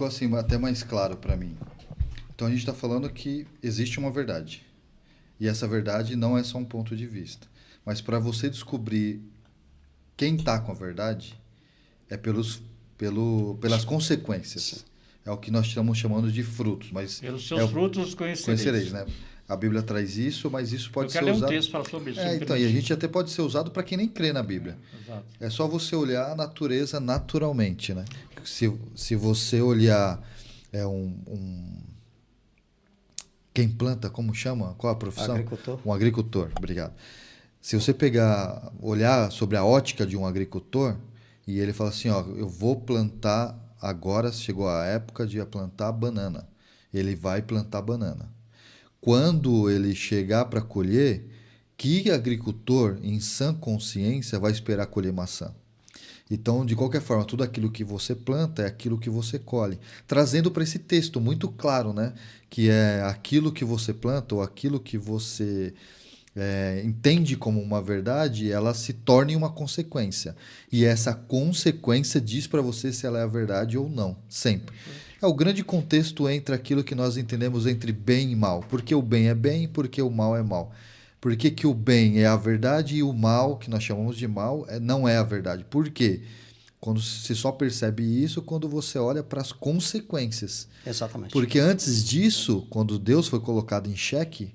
ficou assim até mais claro para mim. Então a gente está falando que existe uma verdade. E essa verdade não é só um ponto de vista. Mas para você descobrir quem está com a verdade, é pelas Sim. consequências. É o que nós estamos chamando de frutos. Mas Pelos é seus o frutos os conhecereis, conhecereis. né? A Bíblia traz isso, mas isso Eu pode ser quero ler um usado. texto que fala sobre isso, se É, me então, e a permitir. gente até pode ser usado para quem nem crê na Bíblia. Exato. É só você olhar a natureza naturalmente, né? Se você olhar quem planta, como chama? Qual a profissão? Agricultor. Um agricultor, obrigado. Se você olhar sobre a ótica de um agricultor, e ele fala assim, ó, eu vou plantar, agora chegou a época de plantar banana. Ele vai plantar banana. Quando ele chegar para colher, que agricultor em sã consciência vai esperar colher maçã? Então, de qualquer forma, tudo aquilo que você planta é aquilo que você colhe. Trazendo para esse texto muito claro, né? Que é aquilo que você planta ou aquilo que você entende como uma verdade, ela se torne uma consequência. E essa consequência diz para você se ela é a verdade ou não, sempre. É o grande contexto entre aquilo que nós entendemos entre bem e mal. Porque o bem é bem, porque o mal é mal. Por que o bem é a verdade e o mal, que nós chamamos de mal, não é a verdade? Por quê? Quando você só percebe isso quando você olha para as consequências. Exatamente. Porque antes disso, quando Deus foi colocado em xeque,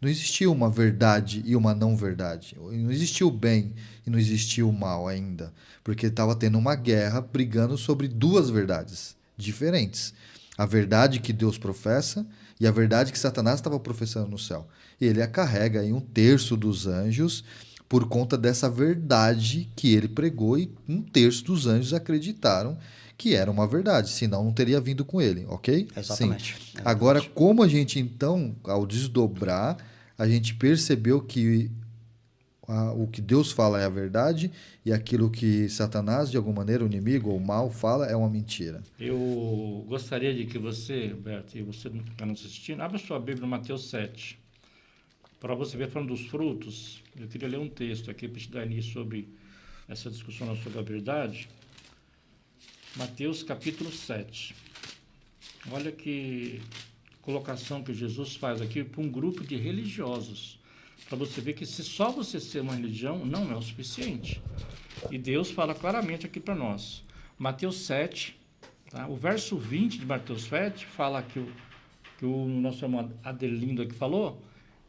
não existia uma verdade e uma não verdade. Não existia o bem e não existia o mal ainda. Porque estava tendo uma guerra brigando sobre duas verdades diferentes. A verdade que Deus professa e a verdade que Satanás estava professando no céu. E ele a carrega em um terço dos anjos por conta dessa verdade que ele pregou e um terço dos anjos acreditaram que era uma verdade, senão não teria vindo com ele, ok? Exatamente. Sim. Exatamente. Agora, como a gente então, ao desdobrar, a gente percebeu que o que Deus fala é a verdade e aquilo que Satanás, de alguma maneira, o inimigo ou o mal fala é uma mentira. Eu gostaria de que você, Beto, e você que está nos assistindo, abra sua Bíblia no Mateus 7. Para você ver, falando dos frutos, eu queria ler um texto aqui para te dar início sobre essa discussão sobre a verdade. Mateus capítulo 7. Olha que colocação que Jesus faz aqui para um grupo de religiosos. Para você ver que se só você ser uma religião não é o suficiente. E Deus fala claramente aqui para nós. Mateus 7, tá? O verso 20 de Mateus 7 fala que o nosso irmão Adelino aqui falou,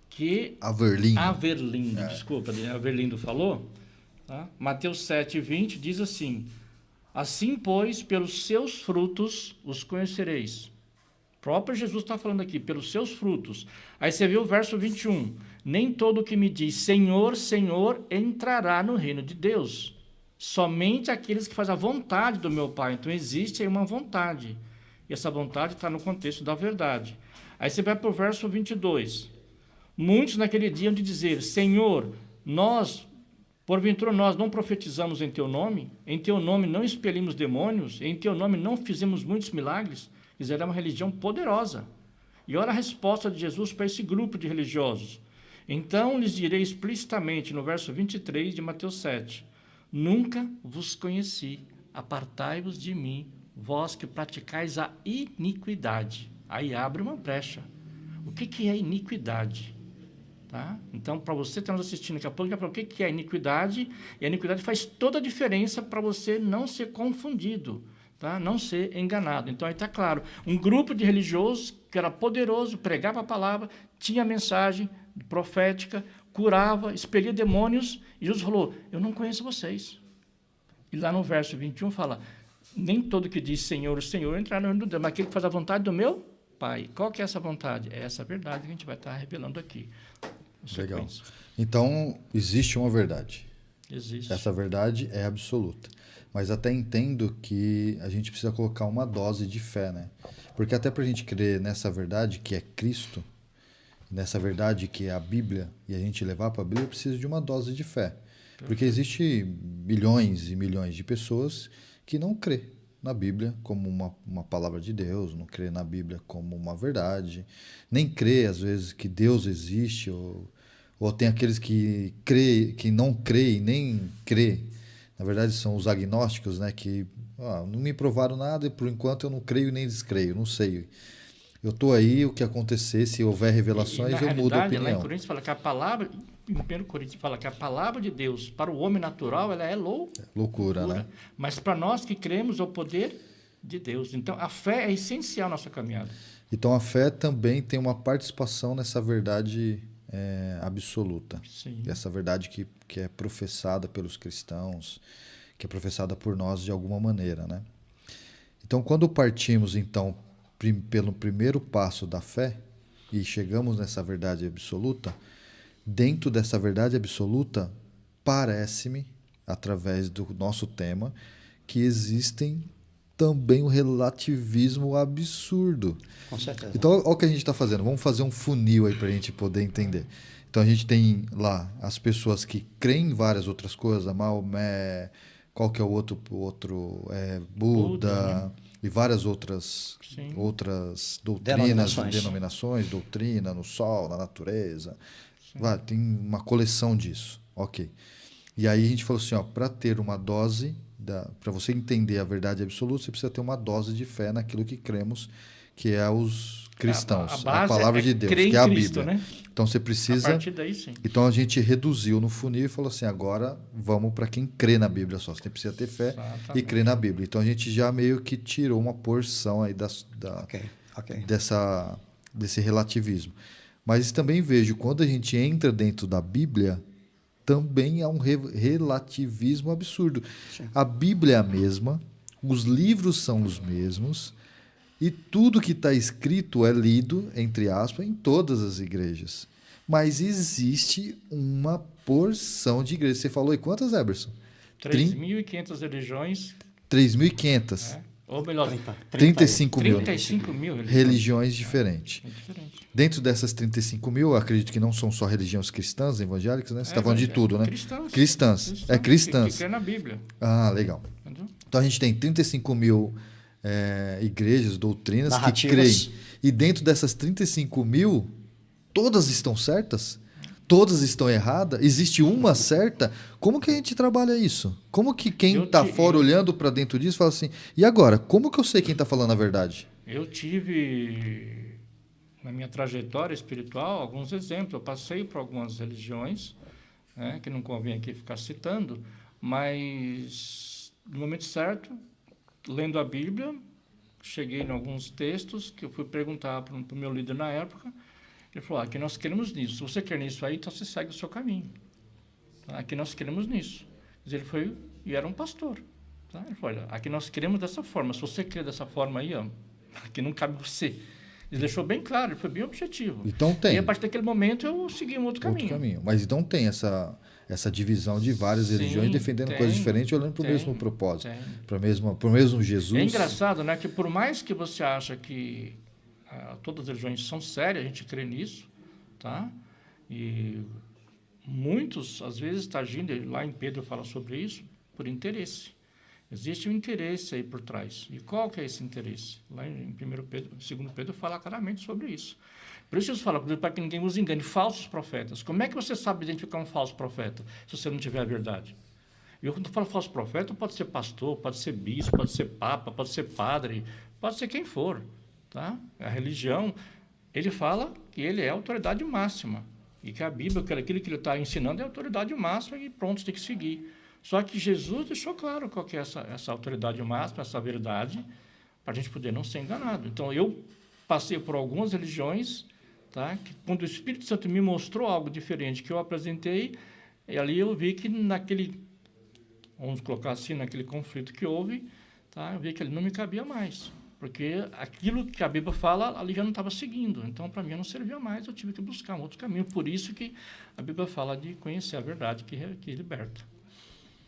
que Averlindo, desculpa, Averlindo falou, tá? Mateus 7, 20 diz assim: assim, pois, pelos seus frutos os conhecereis. O próprio Jesus está falando aqui, pelos seus frutos. Aí você vê o verso 21. Nem todo que me diz Senhor, Senhor, entrará no reino de Deus. Somente aqueles que fazem a vontade do meu Pai. Então existe aí uma vontade. E essa vontade está no contexto da verdade. Aí você vai para o verso 22. Muitos naquele dia hão de dizer, Senhor, porventura nós não profetizamos em teu nome não expelimos demônios, em teu nome não fizemos muitos milagres. Quer dizer, é uma religião poderosa. E olha a resposta de Jesus para esse grupo de religiosos. Então lhes direi explicitamente no verso 23 de Mateus 7, nunca vos conheci, apartai-vos de mim, vós que praticais a iniquidade. Aí abre uma brecha. O que é iniquidade? Tá? Então, para você que está nos assistindo daqui a pouco, já falou o que é iniquidade, e a iniquidade faz toda a diferença para você não ser confundido, tá? Não ser enganado. Então, aí está claro, um grupo de religiosos que era poderoso, pregava a palavra, tinha mensagem profética, curava, expelia demônios, e Jesus falou, eu não conheço vocês. E lá no verso 21 fala, nem todo que diz Senhor, Senhor, entrará no reino de Deus, mas aquele que faz a vontade do meu Pai. Qual que é essa vontade? É essa verdade que a gente vai estar revelando aqui. Legal. Então, existe uma verdade. Existe. Essa verdade é absoluta. Mas até entendo que a gente precisa colocar uma dose de fé, né? Porque até para a gente crer nessa verdade que é Cristo, nessa verdade que é a Bíblia, e a gente levar para a Bíblia, precisa de uma dose de fé. Porque existe milhões e milhões de pessoas que não crê na Bíblia como uma palavra de Deus, não crê na Bíblia como uma verdade, nem crê, às vezes, que Deus existe, ou tem aqueles que não creem, nem crê. Na verdade, são os agnósticos, né, que Ó, não me provaram nada e por enquanto eu não creio nem descreio, não sei. Eu estou aí, o que acontecer, se houver revelações, eu mudo a opinião. Lá em Coríntios fala que a palavra, em 1 Coríntios fala que a palavra de Deus para o homem natural, ela é Loucura, né? Mas para nós que cremos é o poder de Deus. Então a fé é essencial na nossa caminhada. Então a fé também tem uma participação nessa verdade absoluta. Sim. Essa verdade que é professada pelos cristãos, que é professada por nós de alguma maneira, né? Então quando partimos então pelo primeiro passo da fé e chegamos nessa verdade absoluta, dentro dessa verdade absoluta, parece-me, através do nosso tema, que existem também um relativismo absurdo. Com certeza. Então, olha o que a gente está fazendo. Vamos fazer um funil aí para a gente poder entender. Então, a gente tem lá as pessoas que creem em várias outras coisas, Maomé, qual que é o outro Buda, e várias outras doutrinas, denominações, doutrina no sol, na natureza. Tem uma coleção disso. Ok. E aí a gente falou assim, para ter uma dose, para você entender a verdade absoluta, você precisa ter uma dose de fé naquilo que cremos, que é os cristãos, a palavra de Deus, que é a Bíblia. Né? Então você precisa. A partir daí, sim. Então a gente reduziu no funil e falou assim: agora vamos para quem crê na Bíblia só. Você precisa ter fé e crer na Bíblia. Então a gente já meio que tirou uma porção aí desse relativismo. Mas também vejo, quando a gente entra dentro da Bíblia, também há um relativismo absurdo. Sim. A Bíblia é a mesma, os livros são os mesmos, e tudo que está escrito é lido, entre aspas, em todas as igrejas. Mas existe uma porção de igrejas. Você falou em quantas, Eberson? 3.500 religiões. 3.500. Ou melhor, 35 mil religiões diferentes. Dentro dessas 35 mil, eu acredito que não são só religiões cristãs, evangélicas, né? Você está falando de tudo, né? Cristãs. Cristãs. Que crê na Bíblia. Ah, legal. Entendeu? Então a gente tem 35 mil igrejas, doutrinas narrativas que creem. E dentro dessas 35 mil, todas estão certas? Todas estão erradas? Existe uma certa? Como que a gente trabalha isso? Como que quem está fora olhando para dentro disso fala assim, e agora? Como que eu sei quem está falando a verdade? Eu tive, na minha trajetória espiritual, alguns exemplos. Eu passei por algumas religiões, né, que não convém aqui ficar citando, mas no momento certo, lendo a Bíblia, cheguei em alguns textos que eu fui perguntar para o meu líder na época. Ele falou, aqui nós queremos nisso. Se você quer nisso aí, então você segue o seu caminho. Tá? Aqui nós queremos nisso. Mas ele foi e era um pastor. Tá? Ele falou, olha, aqui nós queremos dessa forma. Se você quer dessa forma aí, aqui não cabe você. Ele deixou bem claro, ele foi bem objetivo. Então tem. E a partir daquele momento eu segui um outro caminho. Mas então tem essa divisão de várias religiões defendendo coisas diferentes, olhando para o mesmo propósito, para o mesmo Jesus. É engraçado, né, que por mais que você acha que todas as religiões são sérias, a gente crê nisso, tá? E muitos, às vezes, estão agindo, lá em Pedro fala sobre isso, por interesse. Existe um interesse aí por trás. E qual que é esse interesse? Lá em 2 Pedro fala claramente sobre isso. Por isso Jesus fala, para que ninguém os engane, falsos profetas. Como é que você sabe identificar um falso profeta, se você não tiver a verdade? E quando eu falo falso profeta, pode ser pastor, pode ser bispo, pode ser papa, pode ser padre, pode ser quem for. Tá? A religião, ele fala que ele é a autoridade máxima. E que a Bíblia, aquilo que ele está ensinando é a autoridade máxima e pronto, você tem que seguir. Só que Jesus deixou claro qual que é essa autoridade máxima, essa verdade, para a gente poder não ser enganado. Então, eu passei por algumas religiões, tá? Que quando o Espírito Santo me mostrou algo diferente que eu apresentei, e ali eu vi que vamos colocar assim, naquele conflito que houve, tá? Eu vi que ele não me cabia mais. Porque aquilo que a Bíblia fala, ali já não estava seguindo. Então, para mim, não servia mais, eu tive que buscar um outro caminho. Por isso que a Bíblia fala de conhecer a verdade que liberta.